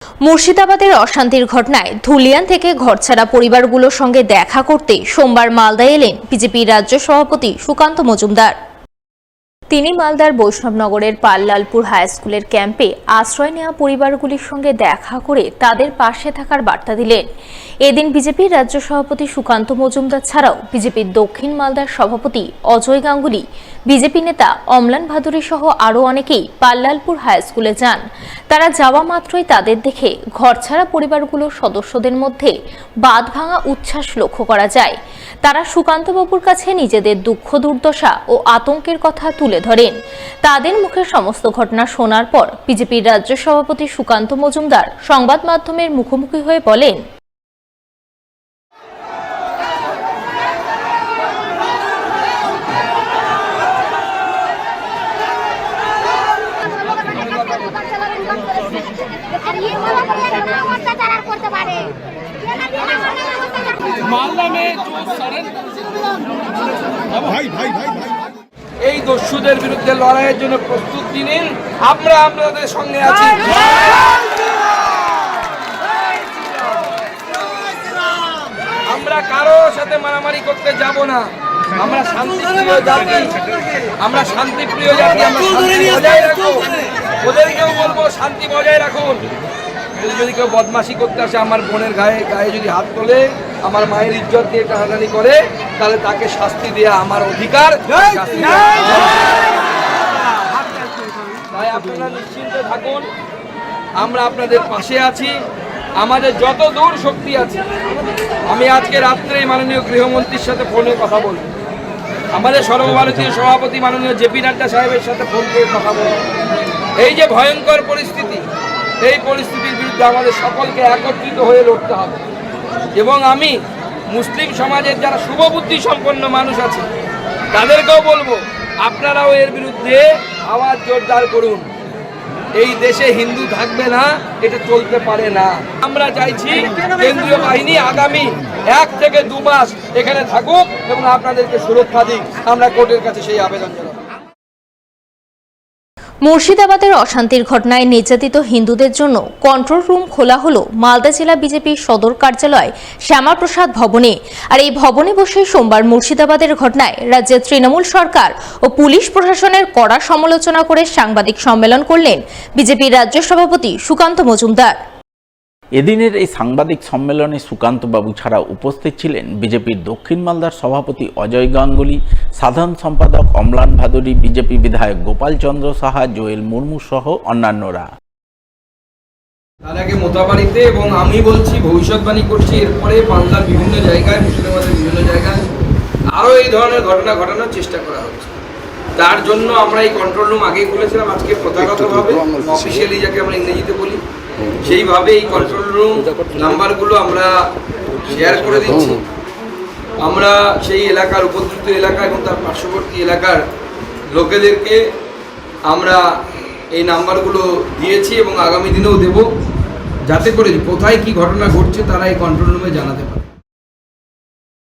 মুর্শিদাবাদের অশান্তির ঘটনায় ধুলিয়ান থেকে ঘরছাড়া পরিবারগুলোর সঙ্গে দেখা করতে সোমবার মালদায় এলেন বিজেপি রাজ্য সভাপতি সুকান্ত মজুমদার। তিনি মালদার বৈষ্ণবনগরের পাল্লালপুর হাই স্কুলের ক্যাম্পে আশ্রয় নেওয়া পরিবারগুলির সঙ্গে দেখা করে তাদের পাশে থাকার বার্তা দিলেন। এদিন বিজেপির রাজ্য সভাপতি সুকান্ত মজুমদার ছাড়াও বিজেপির দক্ষিণ মালদার সভাপতি অজয় গাঙ্গুলি, বিজেপি নেতা অম্লান ভাদুরী সহ আরও অনেকেই পাল্লালপুর হাই স্কুলে যান। তারা যাওয়া মাত্রই তাদের দেখে ঘরছাড়া পরিবারগুলোর সদস্যদের মধ্যে বাঁধভাঙা উচ্ছ্বাস লক্ষ্য করা যায়। তারা সুকান্তবাবুর কাছে নিজেদের দুঃখ দুর্দশা ও আতঙ্কের কথা তুলে ধরেন। তাদের মুখে সমস্ত ঘটনা শোনার পর বিজেপির রাজ্য সভাপতি সুকান্ত মজুমদার সংবাদ মাধ্যমের মুখোমুখি হয়ে বলেন, এই দস্যুদের বিরুদ্ধে লড়াইয়ের জন্য প্রস্তুত নিন। আমরা আপনাদের সঙ্গে আছি। আমরা কারো সাথে মারামারি করতে যাব না। আমরা শান্তিপ্রিয় জাতি, আমরা শান্তিপ্রিয় জাতি। আমরা শান্তি বজায় রাখবো। ওদেরকেও বলবো শান্তি বজায় রাখুন। যদি কেউ বদমাশি করতে আসে, আমার বোনের গায়ে যদি হাত তোলে, আমার মায়ের ইজ্জত দিয়ে টানাটানি করে, তাহলে তাকে শাস্তি দেওয়া আমার অধিকার। তাই আপনারা নিশ্চিন্তে থাকুন, আমরা আপনাদের পাশে আছি। আমাদের যত দূর শক্তি আছে, আমি আজকে রাত্রেই মাননীয় গৃহমন্ত্রীর সাথে ফোনে কথা বলব। আমাদের সর্বভারতীয় সভাপতি মাননীয় জেপি নাড্ডা সাহেবের সাথে ফোন করে কথা বলব। এই যে ভয়ঙ্কর পরিস্থিতি, এই পরিস্থিতির বিরুদ্ধে আমাদের সকলকে একত্রিত হয়ে লড়তে হবে। এবং আমি মুসলিম সমাজের যারা শুভবুদ্ধি সম্পন্ন মানুষ আছে, তাদেরকেও বলবো, আপনারাও এর বিরুদ্ধে আওয়াজ জোরদার করুন। এই দেশে হিন্দু থাকবে না, এটা চলতে পারে না। আমরা চাইছি কেন্দ্রীয় বাহিনী আগামী 1 থেকে 2 মাস এখানে থাকুক এবং আপনাদেরকে সুরক্ষা দিক। আমরা কোর্টের কাছে সেই আবেদন জানাবো। মুর্শিদাবাদের অশান্তির ঘটনায় নির্যাতিত হিন্দুদের জন্য কন্ট্রোল রুম খোলা হলো মালদা জেলা বিজেপির সদর কার্যালয় শ্যামাপ্রসাদ ভবনে। আর এই ভবনে বসে সোমবার মুর্শিদাবাদের ঘটনায় রাজ্যের তৃণমূল সরকার ও পুলিশ প্রশাসনের কড়া সমালোচনা করে সাংবাদিক সম্মেলন করলেন বিজেপির রাজ্য সভাপতি সুকান্ত মজুমদার। এদিনের এই সাংবাদিক সম্মেলনে সুকান্তবাবু ছাড়া উপস্থিত ছিলেন বিজেপির দক্ষিণ মালদার সভাপতি অজয় গাঙ্গুলি, সাধারণ সম্পাদক অম্লান ভাদুরী, বিজেপি বিধায়ক গোপাল চন্দ্র সাহা, জোয়েল মুর্মু সহ অন্যান্যরা। তার আগে মোতাবাড়িতে, এবং আমি বলছি, ভবিষ্যৎবাণী করছি, এরপরে বাংলার বিভিন্ন জায়গায়, মুর্শিদাবাদের বিভিন্ন জায়গায় আরও এই ধরনের ঘটনা ঘটানোর চেষ্টা করা হচ্ছে। তার জন্য আমরা এই কন্ট্রোল রুম আগেই খুলেছিলাম। আজকে প্রথাগতভাবে অফিসিয়ালি যাকে আমরা ইংরেজিতে বলি, সেইভাবে এই কন্ট্রোল রুম নাম্বারগুলো আমরা শেয়ার করে দিচ্ছি। আমরা সেই এলাকার, উপদ্রুত এলাকা এবং তার পার্শ্ববর্তী এলাকার লোকেদেরকে আমরা এই নাম্বারগুলো দিয়েছি এবং আগামী দিনেও দেব, যাতে করে কোথায় কি ঘটনা ঘটছে তারা এই কন্ট্রোল রুমে জানাতে পারে।